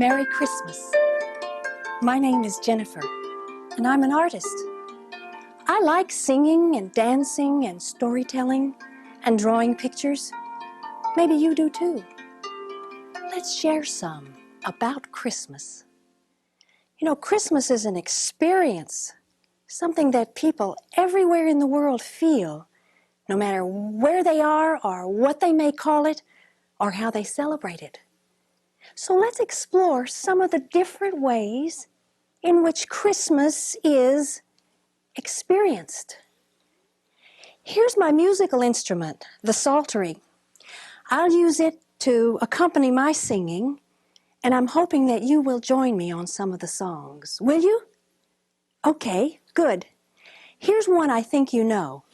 Merry Christmas. My name is Jennifer, and I'm an artist. I like singing and dancing and storytelling and drawing pictures. Maybe you do too. Let's share some about Christmas. You know, Christmas is an experience, something that people everywhere in the world feel, no matter where they are or what they may call it or how they celebrate it. So let's explore some of the different ways in which Christmas is experienced. Here's my musical instrument, the psaltery. I'll use it to accompany my singing, and I'm hoping that you will join me on some of the songs. Will you? Okay, good. Here's one I think you know.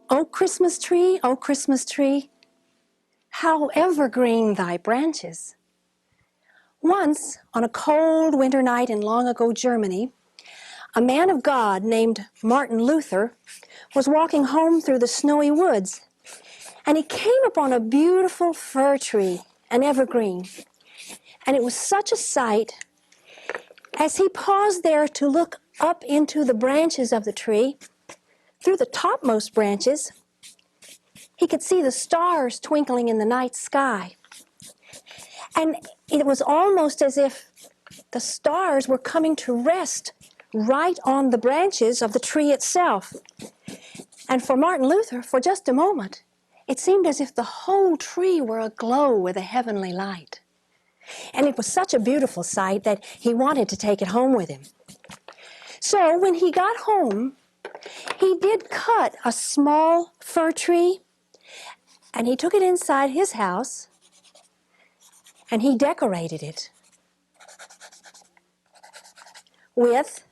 O Christmas tree, how evergreen thy branches. Once, on a cold winter night in long ago Germany, a man of God named Martin Luther was walking home through the snowy woods, and he came upon a beautiful fir tree, an evergreen. And it was such a sight. As he paused there to look up into the branches of the tree, through the topmost branches, he could see the stars twinkling in the night sky. And it was almost as if the stars were coming to rest right on the branches of the tree itself. And for Martin Luther, for just a moment, it seemed as if the whole tree were aglow with a heavenly light. And it was such a beautiful sight that he wanted to take it home with him. So when he got home, he did cut a small fir tree, and he took it inside his house, and he decorated it with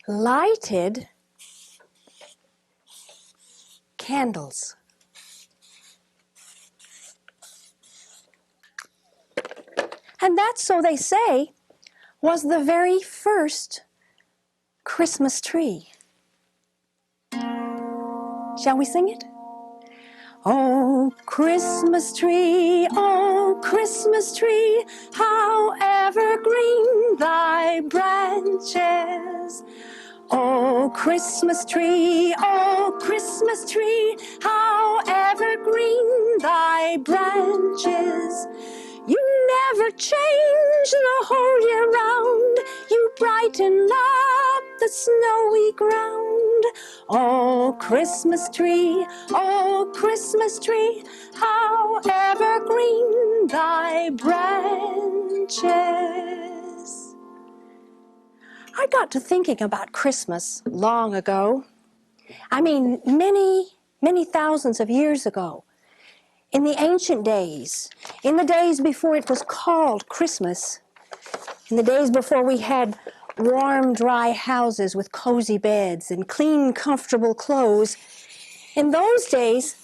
lighted candles. And that, so they say, was the very first Christmas tree. Shall we sing it? Oh, Christmas tree, how evergreen thy branches. Oh, Christmas tree, how evergreen thy branches. You never change the whole year round, you brighten up the snowy ground. Oh, Christmas tree, how evergreen thy branches. I got to thinking about Christmas long ago. I mean, many thousands of years ago. In the ancient days, in the days before it was called Christmas, in the days before we had warm, dry houses with cozy beds and clean, comfortable clothes, in those days,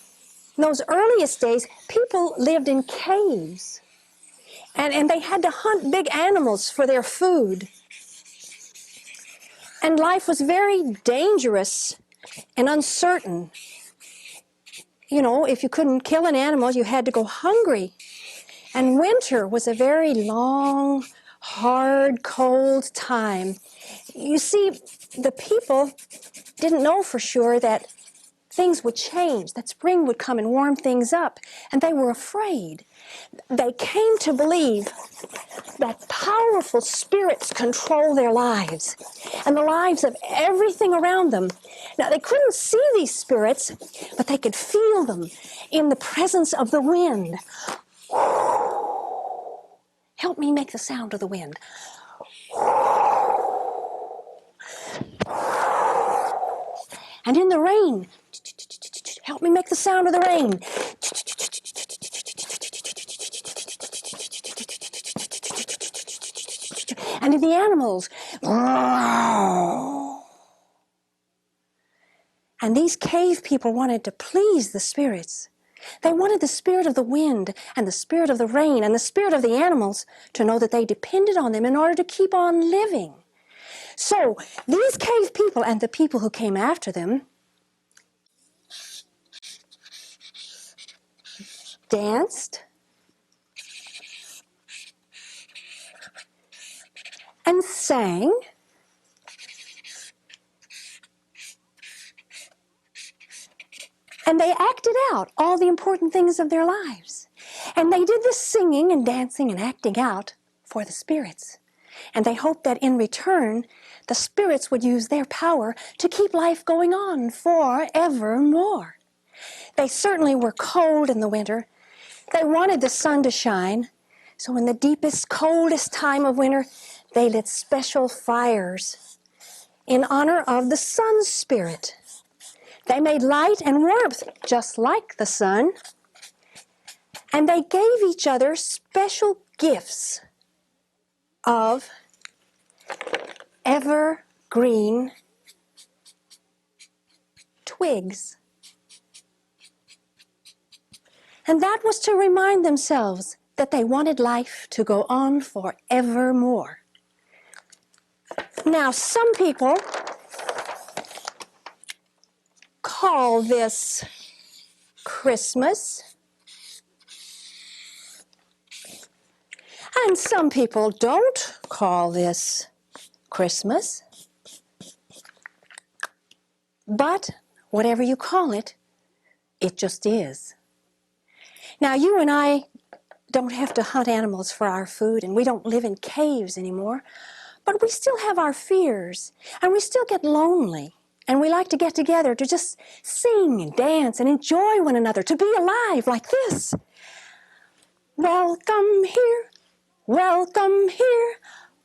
in those earliest days, people lived in caves, and they had to hunt big animals for their food. And life was very dangerous and uncertain. You know, if you couldn't kill an animal, you had to go hungry. And winter was a very long, hard, cold time. You see, the people didn't know for sure that things would change, that spring would come and warm things up, and they were afraid. They came to believe that powerful spirits control their lives and the lives of everything around them. Now, they couldn't see these spirits, but they could feel them in the presence of the wind help me make the sound of the wind. And in the rain, help me make the sound of the rain. And in the animals, and these cave people wanted to please the spirits. They wanted the spirit of the wind and the spirit of the rain and the spirit of the animals to know that they depended on them in order to keep on living. So these cave people and the people who came after them danced and sang and they acted out all the important things of their lives. And they did this singing and dancing and acting out for the spirits. And they hoped that in return, the spirits would use their power to keep life going on forevermore. They certainly were cold in the winter. They wanted the sun to shine. So in the deepest, coldest time of winter, they lit special fires in honor of the sun spirit. They made light and warmth just like the sun. And they gave each other special gifts of evergreen twigs. And that was to remind themselves that they wanted life to go on forevermore. Now, some people call this Christmas, and some people don't call this Christmas. But whatever you call it, it just is. Now, you and I don't have to hunt animals for our food, and we don't live in caves anymore, but we still have our fears, and we still get lonely, and we like to get together to just sing and dance and enjoy one another, to be alive like this. Welcome here,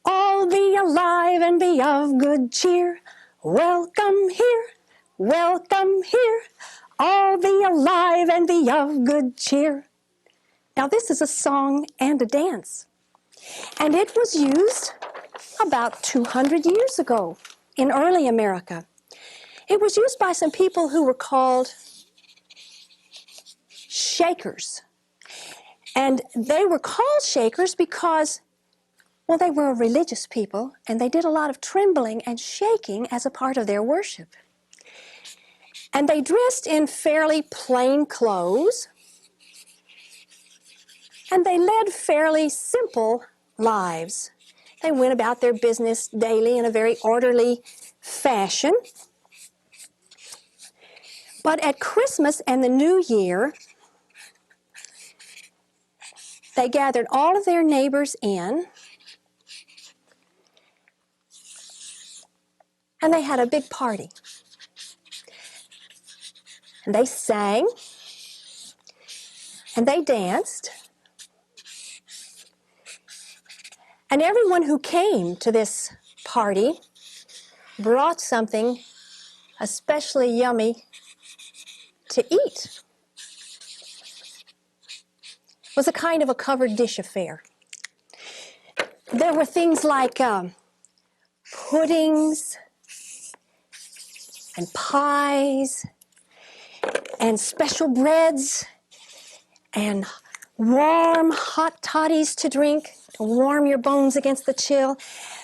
all be alive and be of good cheer. Welcome here, all be alive and be of good cheer. Now this is a song and a dance, and it was used about 200 years ago in early America. It was used by some people who were called Shakers. And they were called Shakers because, well, they were religious people, and they did a lot of trembling and shaking as a part of their worship. And they dressed in fairly plain clothes, and they led fairly simple lives. They went about their business daily in a very orderly fashion. But at Christmas and the New Year, they gathered all of their neighbors in, and they had a big party. And they sang, and they danced, and everyone who came to this party brought something especially yummy to eat. It was a kind of a covered dish affair. There were things like puddings and pies and special breads and warm hot toddies to drink to warm your bones against the chill.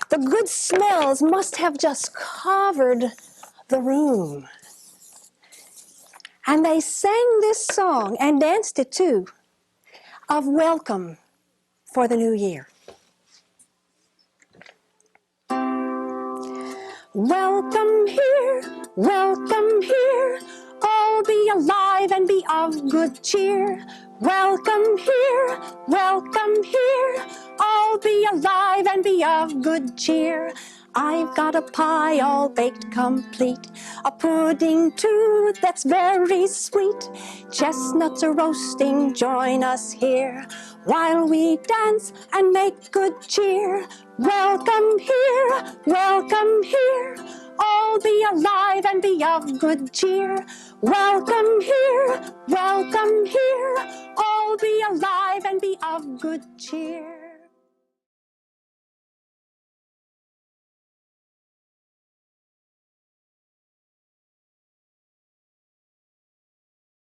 The good smells must have just covered the room. And they sang this song and danced it too, of welcome for the new year. Welcome here, all be alive and be of good cheer. Welcome here, all be alive and be of good cheer. I've got a pie all baked complete, a pudding too that's very sweet. Chestnuts are roasting, join us here, while we dance and make good cheer. Welcome here, all be alive and be of good cheer. Welcome here, all be alive and be of good cheer.